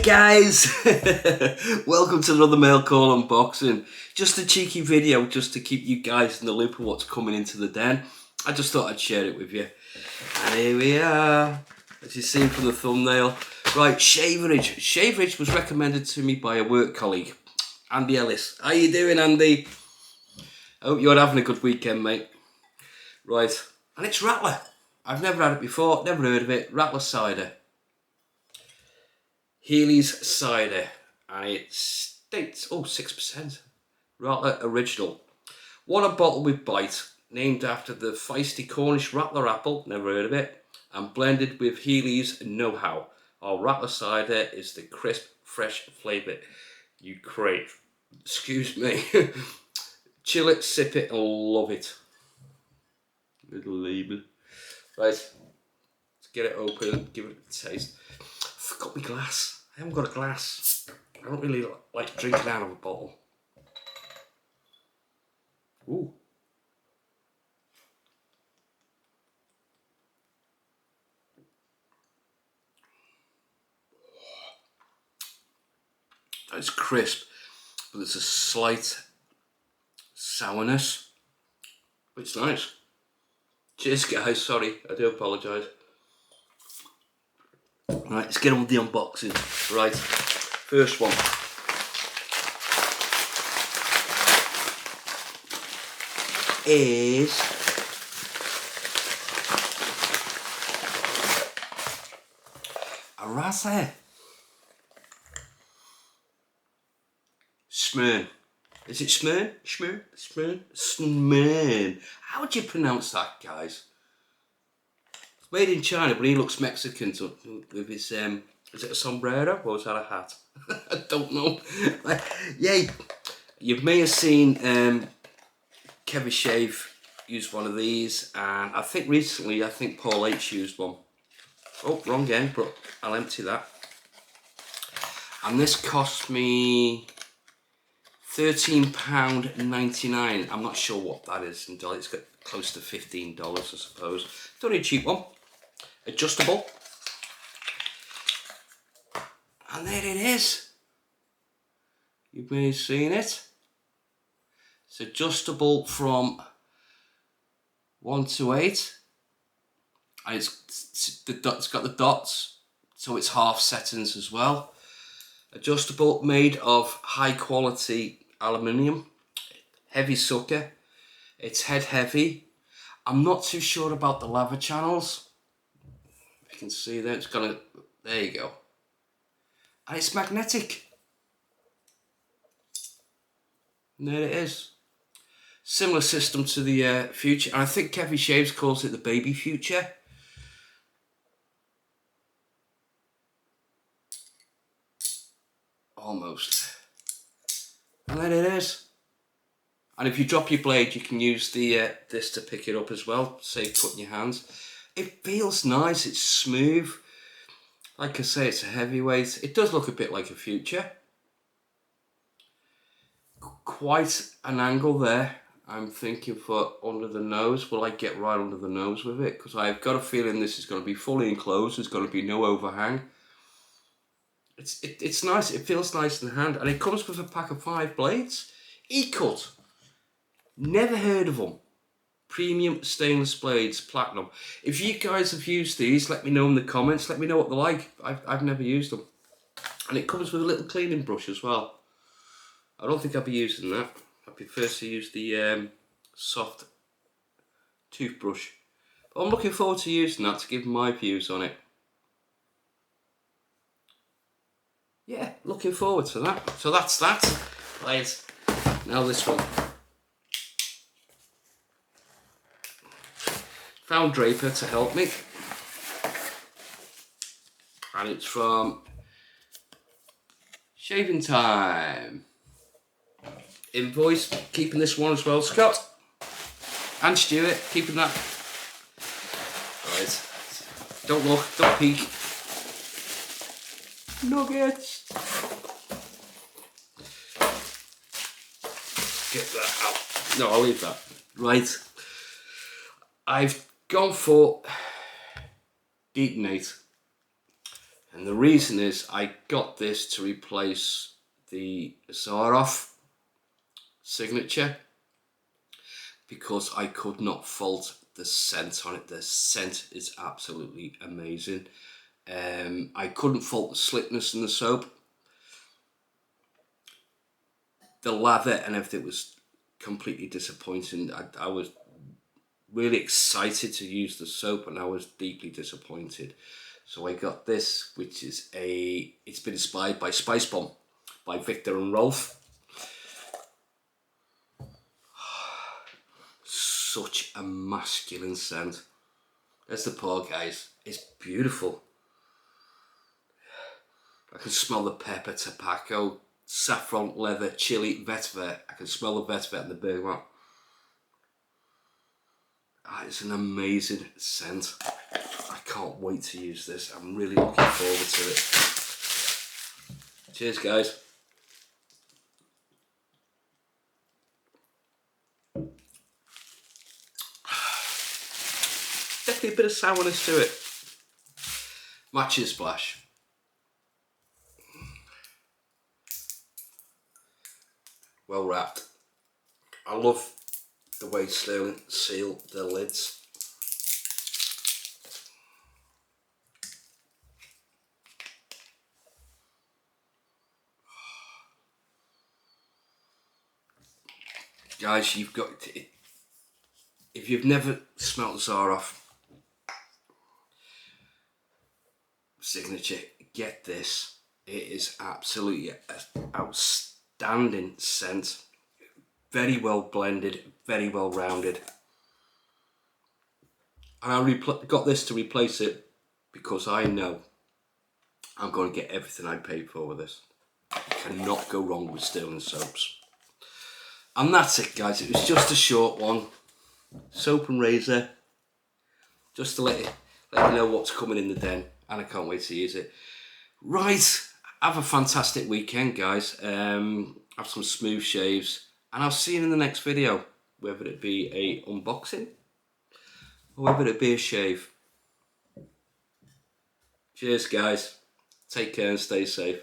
Hey guys, welcome to another mail call unboxing. Just a cheeky video just to keep you guys in the loop of what's coming into the den. I just thought I'd share it with you. And here we are, as you've seen from the thumbnail. Right, Shaverage. Shaverage was recommended to me by a work colleague, Andy Ellis. How you doing, Andy? I hope you're having a good weekend, mate. Right, and it's Rattler. I've never had it before, never heard of it. Rattler cider. Healy's cider, and it states 6%. Rattler original. What a bottle with bite, named after the feisty Cornish Rattler apple, never heard of it, and blended with Healy's know-how. Our Rattler cider is the crisp, fresh flavour you crave. Excuse me. Chill it, sip it, and love it. Little label. Right, let's get it open and give it a taste. I forgot my glass. I haven't got a glass. I don't really like drinking out of a bottle. Ooh. It's crisp, but there's a slight sourness. But it's nice. Cheers guys, sorry, I do apologise. Right, let's get on with the unboxing. Right, first one. Is a Rattler. Smyrn. Is it Smyrn? Smyrn? Smyrn? Smyrn. How would you pronounce that, guys? It's made in China, but he looks Mexican with his, is it a sombrero or is that a hat? I don't know. Yeah, you may have seen Kevin Shave use one of these, and I think recently, Paul H used one. Oh, wrong end, but I'll empty that. And this cost me £13.99. I'm not sure what that is in dollars. It's got close to $15, I suppose. It's only a cheap one. Adjustable. And there it is. You may have seen it. It's adjustable from 1 to 8. And it's got the dots, so it's half settings as well. Adjustable, made of high quality aluminium, heavy sucker. It's head heavy. I'm not too sure about the lava channels. You can see there, there you go. And it's magnetic. And there it is. Similar system to the Future, and I think Kevin Shaves calls it the Baby Future. Almost. And there it is. And if you drop your blade, you can use the this to pick it up as well, save putting your hands. It feels nice, it's smooth. Like I say, it's a heavyweight. It does look a bit like a Future. Quite an angle there. I'm thinking for under the nose. Will I get right under the nose with it? Because I've got a feeling this is going to be fully enclosed. There's going to be no overhang. It's nice. It feels nice in the hand, and it comes with a pack of 5 blades. E-cut. Never heard of them. Premium stainless blades, platinum. If you guys have used these, let me know in the comments. Let me know what they're like. I've never used them, and it comes with a little cleaning brush as well. I don't think I'll be using that. I prefer to use the soft toothbrush. But I'm looking forward to using that to give my views on it. Yeah, looking forward to that. So that's that. Right, now this one. Found Draper to help me. And it's from Shaving Time. Invoice, keeping this one as well, Scott. And Stuart, keeping that. Right, don't look, don't peek. Nuggets. Get that out. No, I'll leave that. Right. I've gone for Detonate. And the reason is I got this to replace the Zaroff signature because I could not fault the scent on it. The scent is absolutely amazing. I couldn't fault the slickness in the soap. The lather and everything was completely disappointing. I was really excited to use the soap and I was deeply disappointed. So I got this, which is it's been inspired by Spice Bomb by Victor and Rolf. Such a masculine scent. There's the pour, guys. It's beautiful. I can smell the pepper, tobacco, saffron, leather, chili, vetiver. I can smell the vetiver and the bergamot. It's an amazing scent. I can't wait to use this. I'm really looking forward to it. Cheers, guys. Definitely a bit of sourness to it. Matching splash. Well wrapped. I love the way Sterling seal their lids. Guys, you've got to, if you've never smelt Zaroff signature, get this. It is absolutely an outstanding scent. Very well blended, very well rounded. And I got this to replace it because I know I'm going to get everything I paid for with this. You cannot go wrong with Sterling soaps. And that's it, guys. It was just a short one. Soap and razor. Just to let you know what's coming in the den. And I can't wait to use it. Right. Have a fantastic weekend, guys. Have some smooth shaves. And I'll see you in the next video. Whether it be a unboxing or whether it be a shave. Cheers, guys. Take care and stay safe.